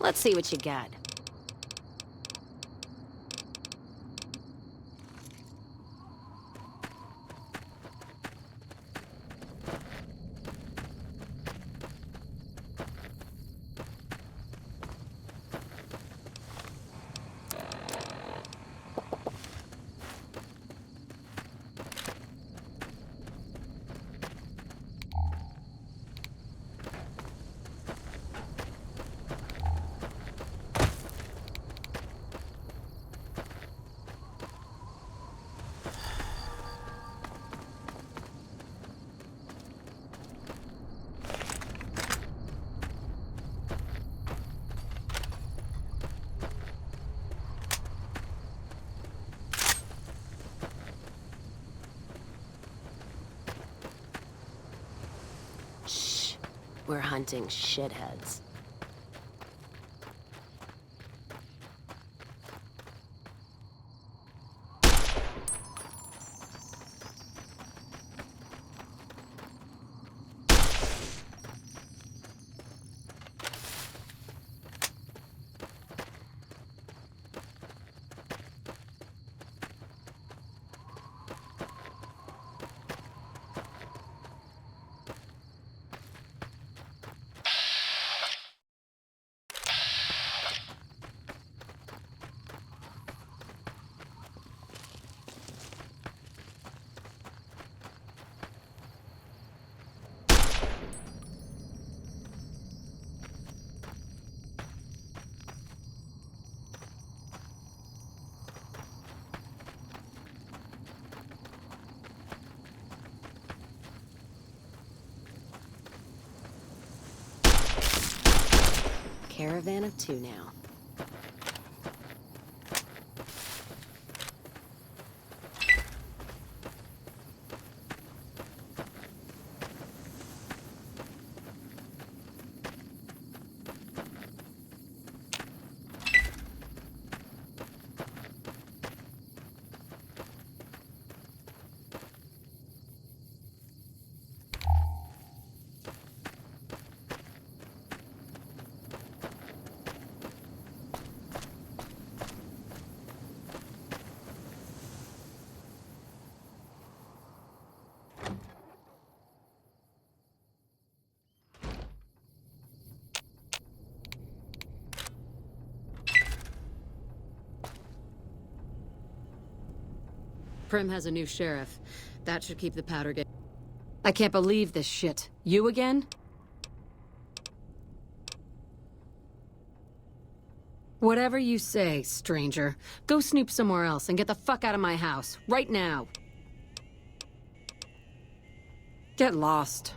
Let's see what you got. We're hunting shitheads. Caravan of two now. Prim has a new sheriff. That should keep the powder game. I can't believe this shit. You again? Whatever you say, stranger. Go snoop somewhere else and get the fuck out of my house. Right now. Get lost.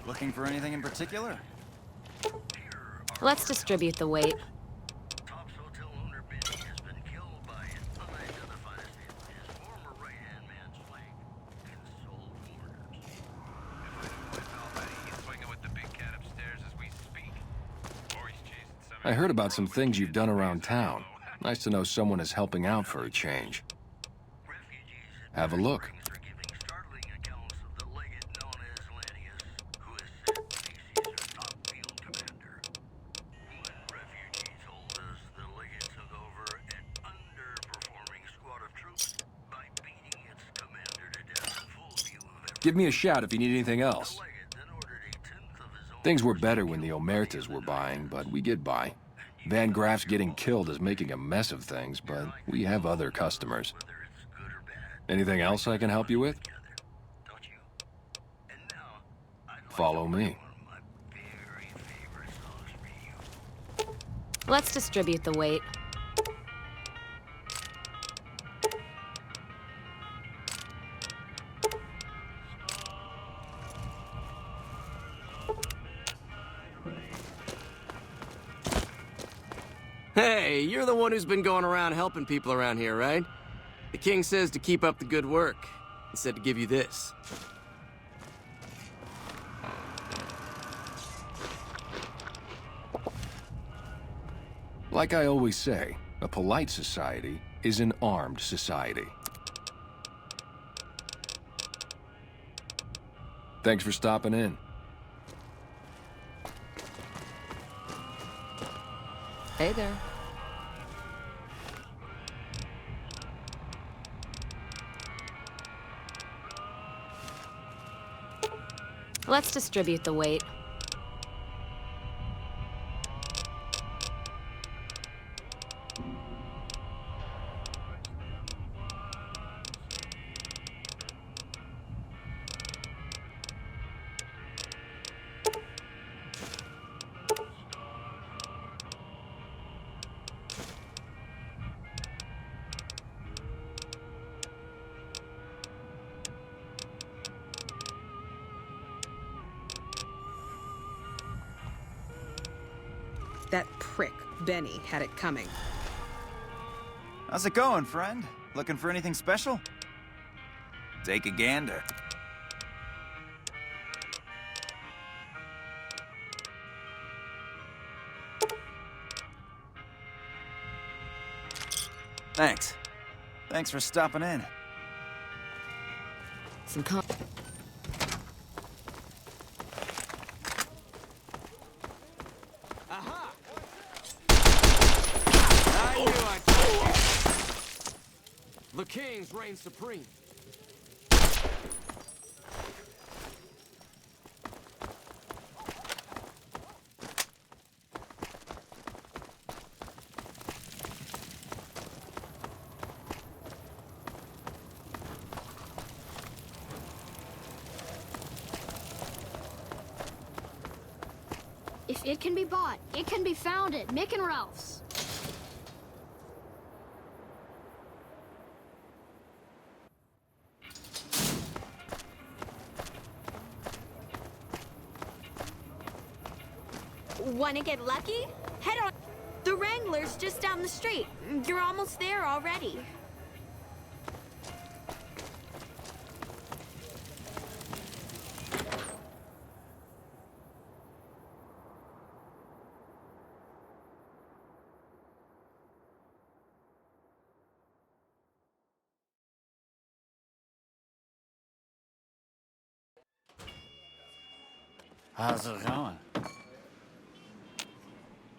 Looking for anything in particular? Let's distribute the weight. Top's hotel owner Benny has been killed by an unidentified assailant. His former right-hand man Swank and sold orders. He's swinging with the big cat upstairs as we speak. Or he's chasing some. I heard about some things you've done around town. Nice to know someone is helping out for a change. Refugees Have a look. are giving startling accounts of the legate known as Lanius, who is said to be Caesar's top field commander. When refugees told us the legate took over an underperforming squad of troops by beating its commander to death in full view of everyone. Give me a shout if you need anything else. The legate then ordered a tenth of his own Things were better when the Omertas were buying, but we get by. Van Graff's getting killed is making a mess of things, but we have other customers. whether it's good or bad. Anything else I can help you with? Don't you? And now, I'd like Follow to me. play one of my very favorite songs for you. Let's distribute the weight. Hey, you're the one who's been going around helping people around here, right? The king says to keep up the good work. He said to give you this. Like I always say, a polite society is an armed society. Thanks for stopping in. Hey there. Let's distribute the weight. That prick, Benny, had it coming. How's it going, friend? Looking for anything special? Take a gander. Thanks. Thanks for stopping in. Some I knew I'd catch you. The kings reign supreme. If it can be bought, it can be found at Mick and Ralph's. Wanna get lucky? Head on. The Wrangler's just down the street. You're almost there already. How's it going?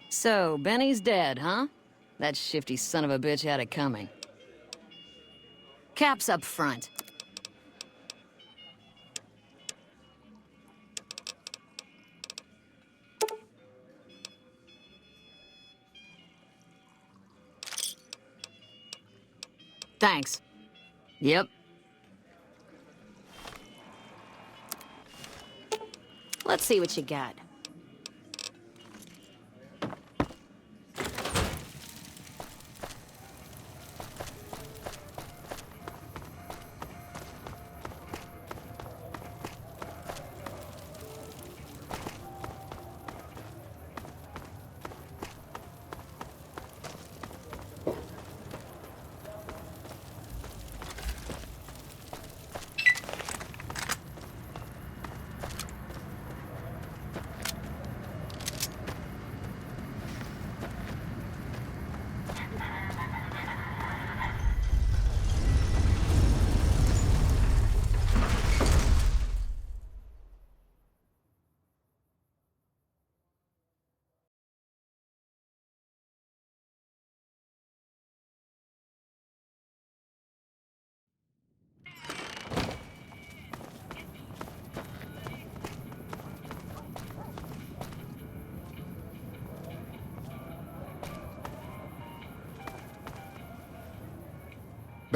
So, Benny's dead, huh? That shifty son of a bitch had it coming. Cap's up front. Thanks. Yep. Let's see what you got.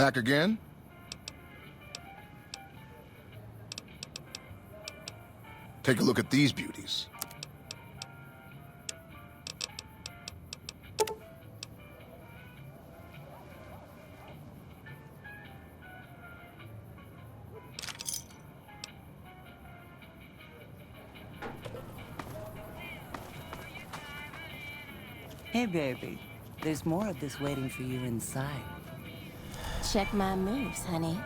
Back again? Take a look at these beauties. Hey, baby. There's more of this waiting for you inside. Check my moves, honey.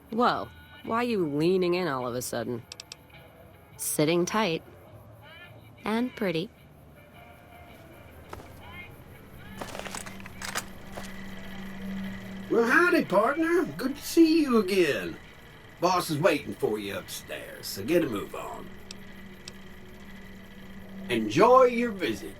Whoa, why are you leaning in all of a sudden? Sitting tight. And pretty. Well, howdy, partner. Good to see you again. Boss is waiting for you upstairs, so get a move on. Enjoy your visit.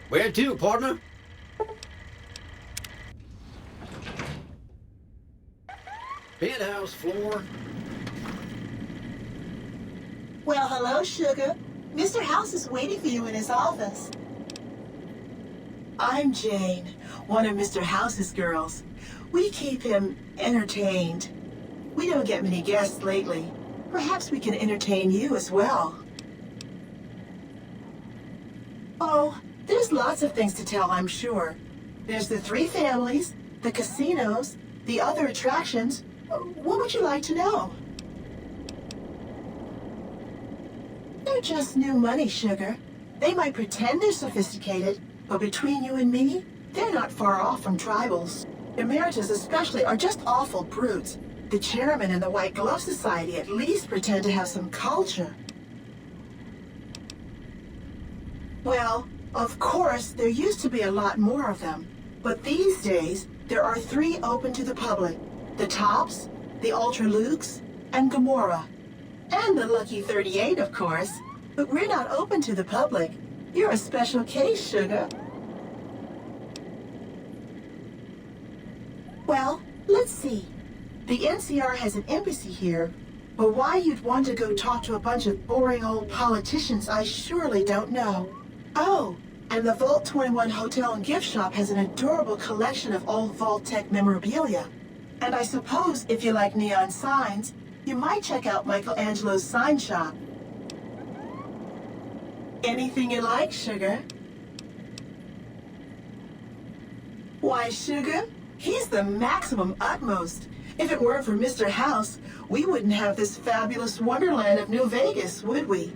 Where to, partner? Penthouse floor. Well, hello, sugar. Mr. House is waiting for you in his office. I'm Jane, one of Mr. House's girls. We keep him entertained. We don't get many guests lately. Perhaps we can entertain you as well. Oh, there's lots of things to tell, I'm sure. There's the 3 families, the casinos, the other attractions. What would you like to know? They're just new money, sugar. They might pretend they're sophisticated, but between you and me, they're not far off from tribals. Emeritus especially are just awful brutes. The chairman and the White Glove Society at least pretend to have some culture. Well, of course, there used to be a lot more of them. But these days, there are 3 open to the public. The Tops, the Ultra Lukes, and Gamora. And the Lucky 38, of course. But we're not open to the public. You're a special case, sugar. Well, let's see. The NCR has an embassy here, but why you'd want to go talk to a bunch of boring old politicians, I surely don't know. Oh, and the Vault 21 Hotel and Gift Shop has an adorable collection of old Vault-Tec memorabilia. And I suppose if you like neon signs, you might check out Michelangelo's sign shop. Anything you like, sugar? Why, sugar? He's the maximum utmost. If it weren't for Mr. House, we wouldn't have this fabulous wonderland of New Vegas, would we?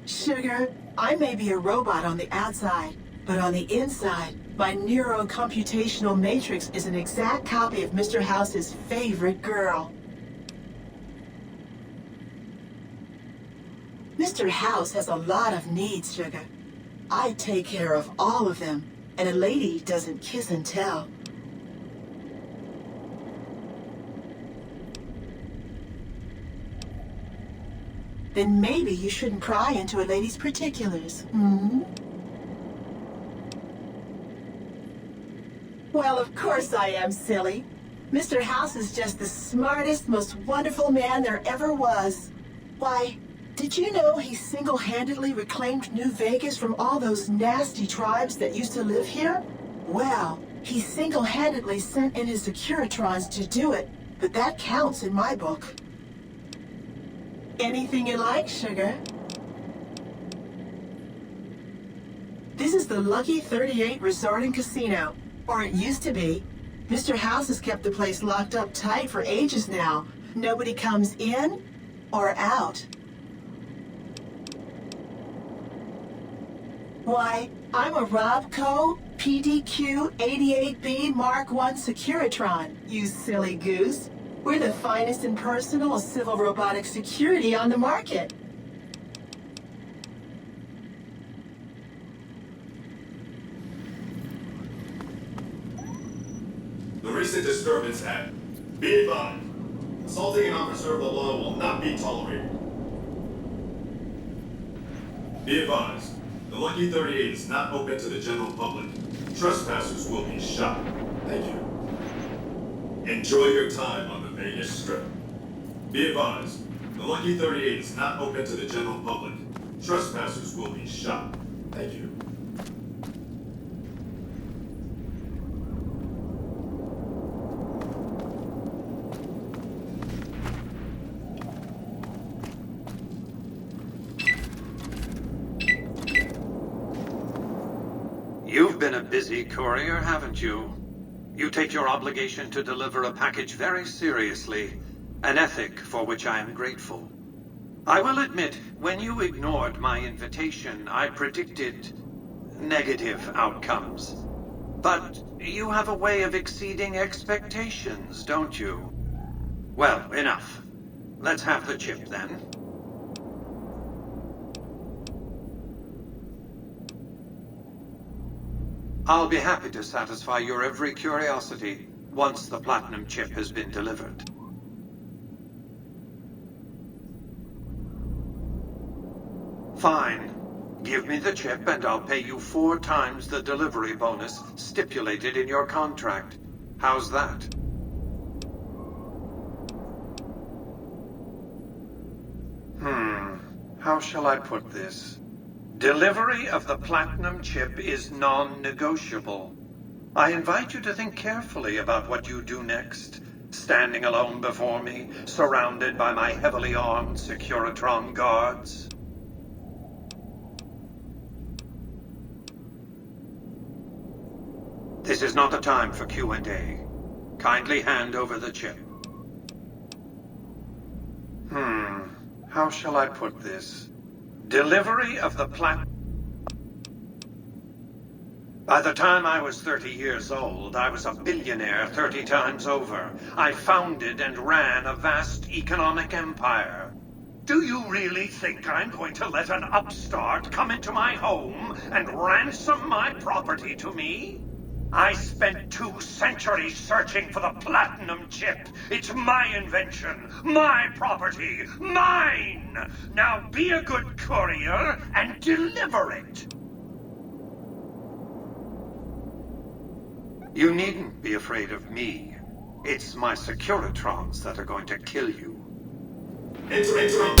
Sugar, I may be a robot on the outside, but on the inside, my neurocomputational matrix is an exact copy of Mr. House's favorite girl. Mr. House has a lot of needs, sugar. I take care of all of them, and a lady doesn't kiss and tell. Then maybe you shouldn't pry into a lady's particulars, hmm? Well, of course I am, silly. Mr. House is just the smartest, most wonderful man there ever was. Why, did you know he single-handedly reclaimed New Vegas from all those nasty tribes that used to live here? Well, he single-handedly sent in his Securitrons to do it, but that counts in my book. Anything you like, sugar? This is the Lucky 38 Resort and Casino, or it used to be. Mr. House has kept the place locked up tight for ages now. Nobody comes in or out. Why, I'm a Robco PDQ 88B Mark I Securitron, you silly goose. We're the finest in personal civil robotic security on the market. recent disturbance at... Be advised, assaulting an officer of the law will not be tolerated. Be advised, the Lucky 38 is not open to the general public. Trespassers will be shot. Thank you. Enjoy your time on the Vegas Strip. Be advised, the Lucky 38 is not open to the general public. Trespassers will be shot. Thank you. You've been a busy courier, haven't you? You take your obligation to deliver a package very seriously, an ethic for which I am grateful. I will admit, when you ignored my invitation, I predicted negative outcomes. But you have a way of exceeding expectations, don't you? Well, enough. Let's have the chip, then. I'll be happy to satisfy your every curiosity once the platinum chip has been delivered. Fine. Give me the chip and I'll pay you 4 times the delivery bonus stipulated in your contract. How's that? How shall I put this? Delivery of the platinum chip is non-negotiable. I invite you to think carefully about what you do next, standing alone before me, surrounded by my heavily armed Securitron guards. This is not a time for Q&A. Kindly hand over the chip. How shall I put this? Delivery of the By the time I was 30 years old, I was a billionaire 30 times over. I founded and ran a vast economic empire. Do you really think I'm going to let an upstart come into my home and ransom my property to me? I spent 2 centuries searching for the platinum chip. It's my invention, my property, mine! Now be a good courier and deliver it! You needn't be afraid of me. It's my Securitrons that are going to kill you. Enter.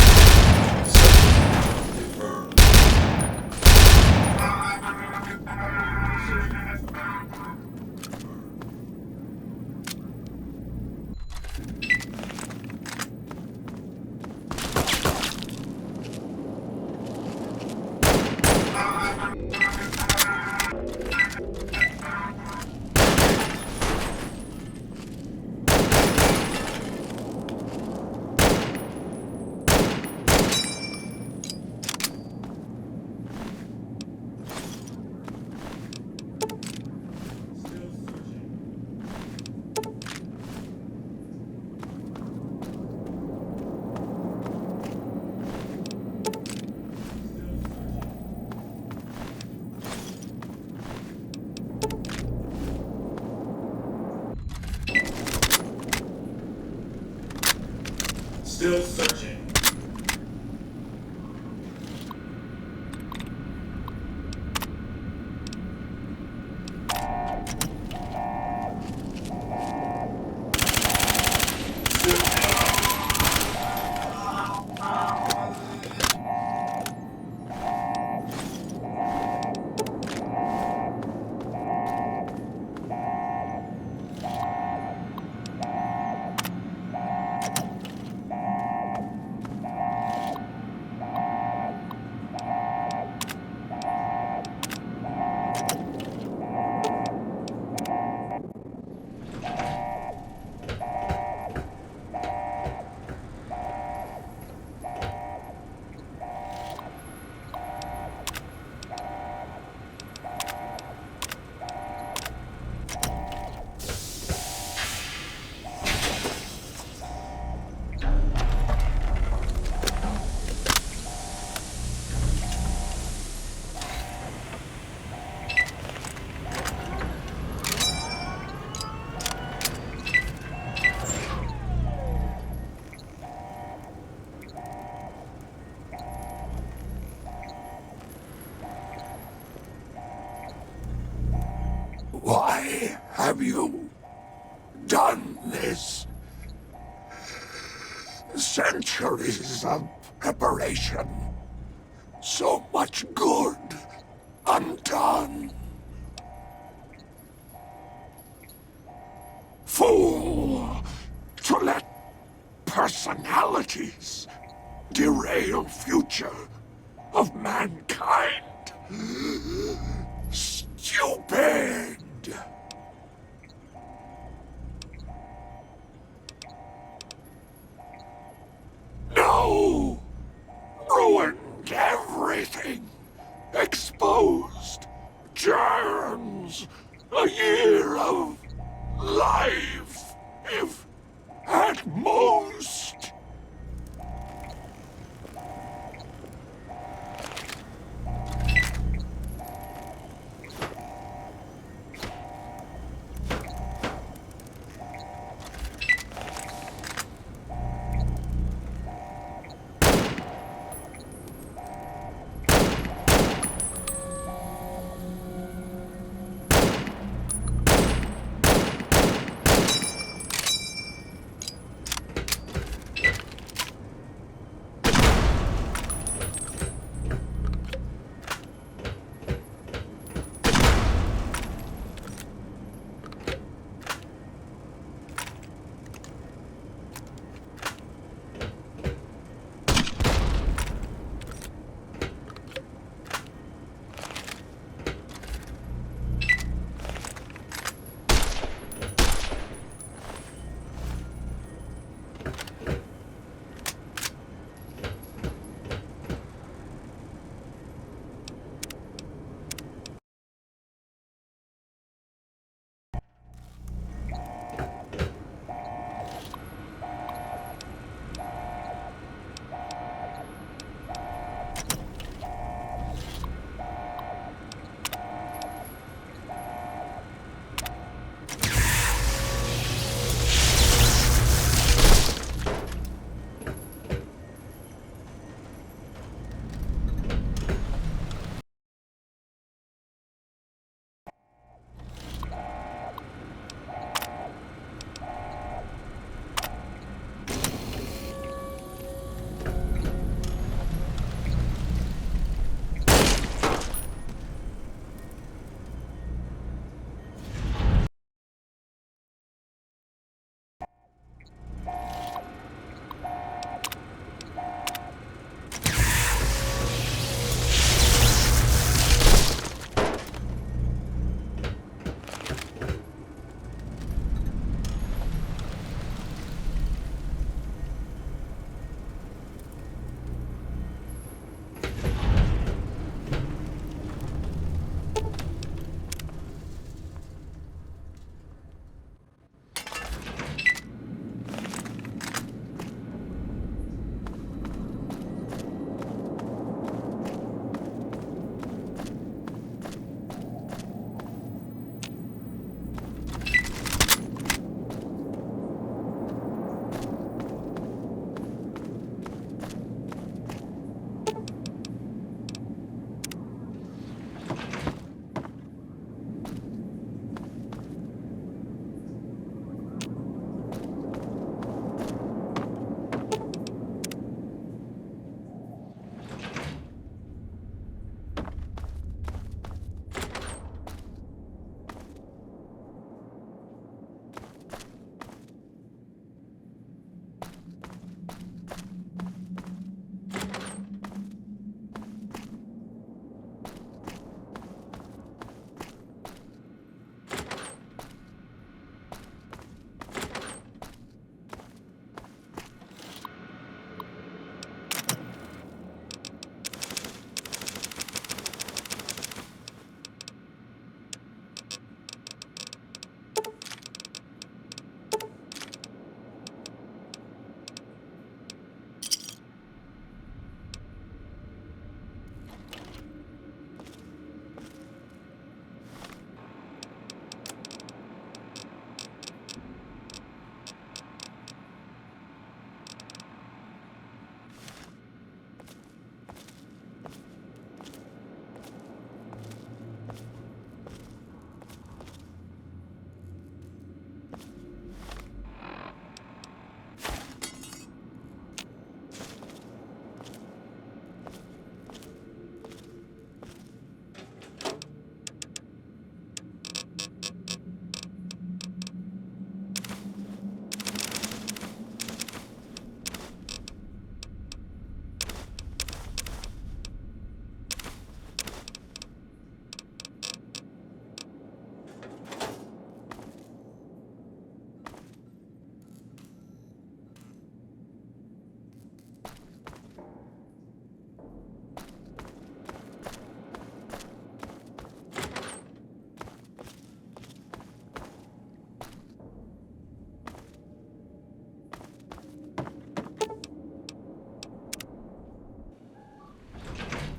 Still searching. you done this? Centuries of preparation. So much good undone. Fool to let personalities derail future of mankind. Stupid! No! Ruined everything! Exposed germs! A year of life, if at most!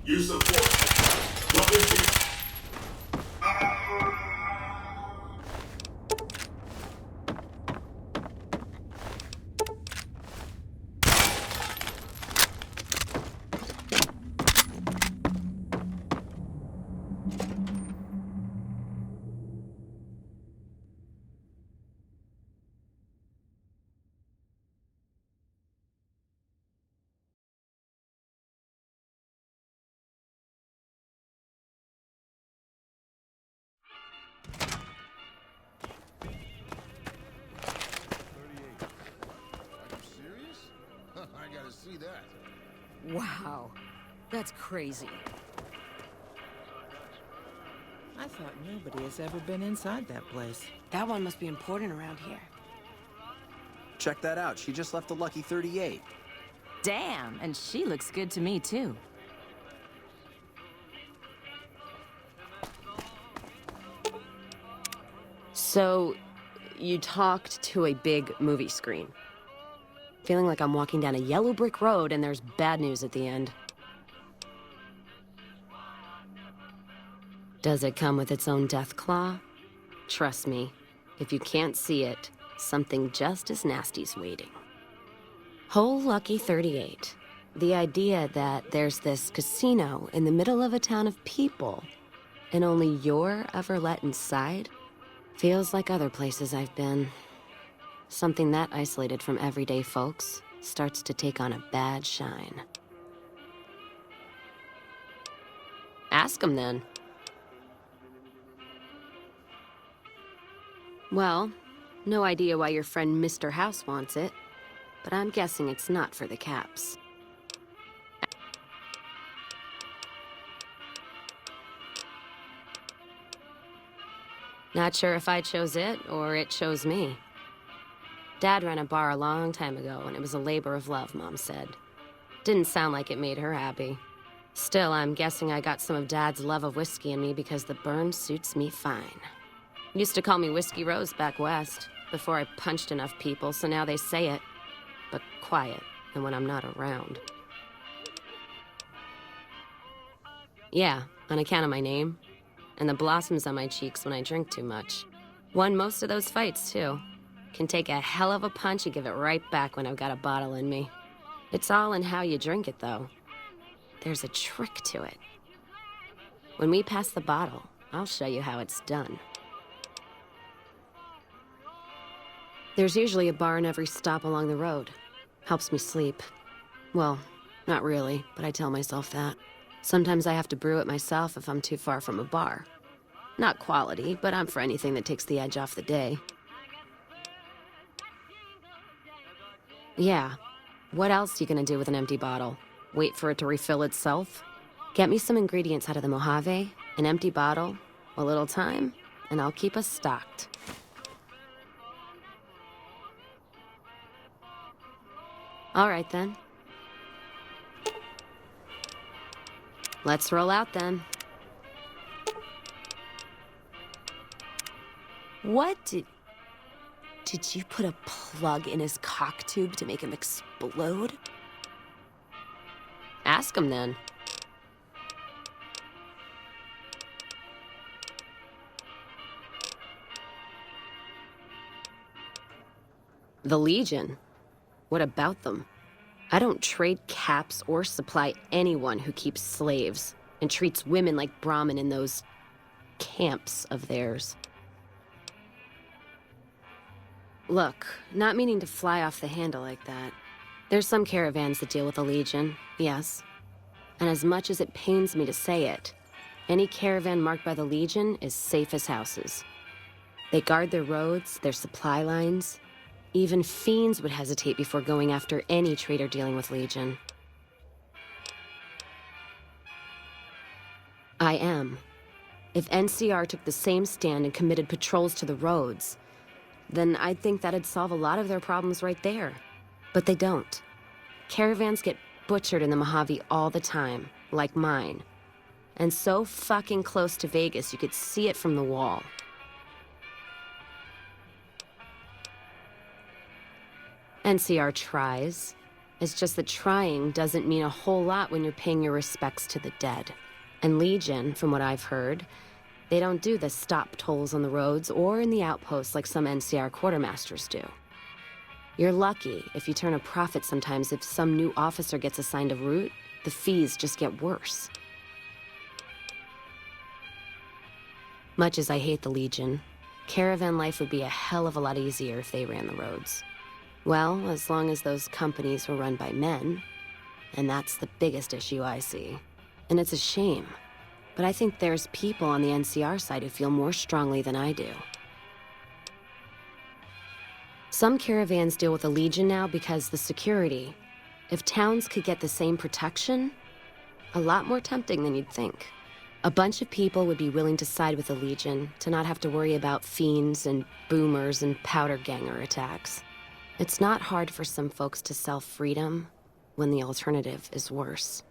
Use of force. Weapons here. I gotta see that. Wow. That's crazy. I thought nobody has ever been inside that place. That one must be important around here. Check that out. She just left the Lucky 38. Damn, and she looks good to me, too. So, you talked to a big movie screen. Feeling like I'm walking down a yellow brick road and there's bad news at the end. Does it come with its own death claw? Trust me, if you can't see it, something just as nasty's waiting. Whole Lucky 38. The idea that there's this casino in the middle of a town of people and only you're ever let inside feels like other places I've been. Something that isolated from everyday folks starts to take on a bad shine. Ask him then. Well, no idea why your friend Mr. House wants it, but I'm guessing it's not for the caps. Not sure if I chose it or it chose me. Dad ran a bar a long time ago, and it was a labor of love, Mom said. Didn't sound like it made her happy. Still, I'm guessing I got some of Dad's love of whiskey in me because the burn suits me fine. Used to call me Whiskey Rose back west, before I punched enough people, so now they say it. But quiet, and when I'm not around. Yeah, on account of my name. And the blossoms on my cheeks when I drink too much. Won most of those fights, too. Can take a hell of a punch and give it right back when I've got a bottle in me. It's all in how you drink it, though. There's a trick to it. When we pass the bottle, I'll show you how it's done. There's usually a bar in every stop along the road. Helps me sleep. Well, not really, but I tell myself that. Sometimes I have to brew it myself if I'm too far from a bar. Not quality, but I'm for anything that takes the edge off the day. Yeah. What else you gonna do with an empty bottle? Wait for it to refill itself? Get me some ingredients out of the Mojave, an empty bottle, a little time, and I'll keep us stocked. All right, then. Let's roll out, then. What did you put a plug in his cock tube to make him explode? Ask him, then. The Legion. What about them? I don't trade caps or supply anyone who keeps slaves and treats women like Brahmin in those camps of theirs. Look, not meaning to fly off the handle like that. There's some caravans that deal with the Legion, yes. And as much as it pains me to say it, any caravan marked by the Legion is safe as houses. They guard their roads, their supply lines. Even fiends would hesitate before going after any trader dealing with Legion. I am. If NCR took the same stand and committed patrols to the roads, then I'd think that'd solve a lot of their problems right there. But they don't. Caravans get butchered in the Mojave all the time, like mine. And so fucking close to Vegas, you could see it from the wall. NCR tries. It's just that trying doesn't mean a whole lot when you're paying your respects to the dead. And Legion, from what I've heard, they don't do the stop tolls on the roads or in the outposts like some NCR quartermasters do. You're lucky if you turn a profit sometimes. If some new officer gets assigned a route, the fees just get worse. Much as I hate the Legion, caravan life would be a hell of a lot easier if they ran the roads. Well, as long as those companies were run by men, and that's the biggest issue I see. And it's a shame, but I think there's people on the NCR side who feel more strongly than I do. Some caravans deal with the Legion now because the security. If towns could get the same protection, a lot more tempting than you'd think. A bunch of people would be willing to side with the Legion to not have to worry about fiends and boomers and powder ganger attacks. It's not hard for some folks to sell freedom when the alternative is worse.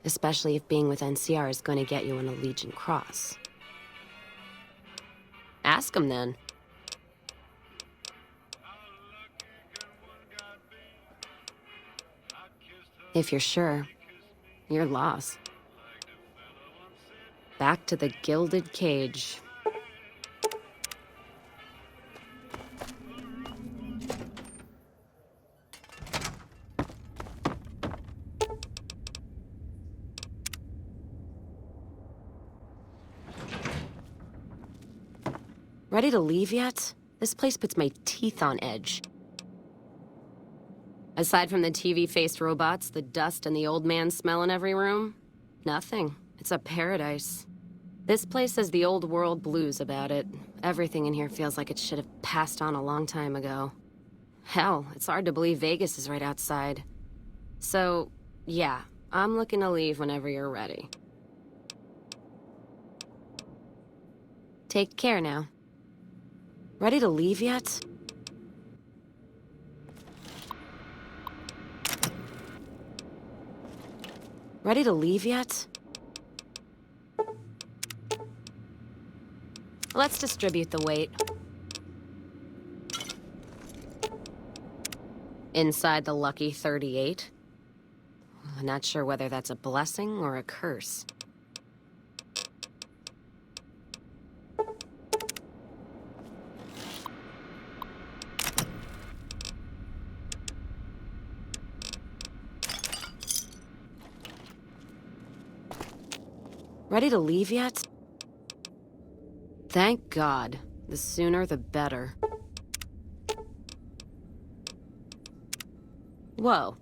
Especially if being with NCR is going to get you an a Legion cross. Ask them then. If you're sure, your loss. Back to the gilded cage. Ready to leave yet? This place puts my teeth on edge. Aside from the TV-faced robots, the dust, and the old man smell in every room, nothing. It's a paradise. This place has the old world blues about it. Everything in here feels like it should have passed on a long time ago. Hell, it's hard to believe Vegas is right outside. So, yeah, I'm looking to leave whenever you're ready. Take care now. Ready to leave yet? Ready to leave yet? Let's distribute the weight. Inside the lucky 38. I'm not sure whether that's a blessing or a curse. Ready to leave yet? Thank God. The sooner the better. Whoa.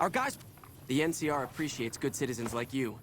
Our guys... The NCR appreciates good citizens like you.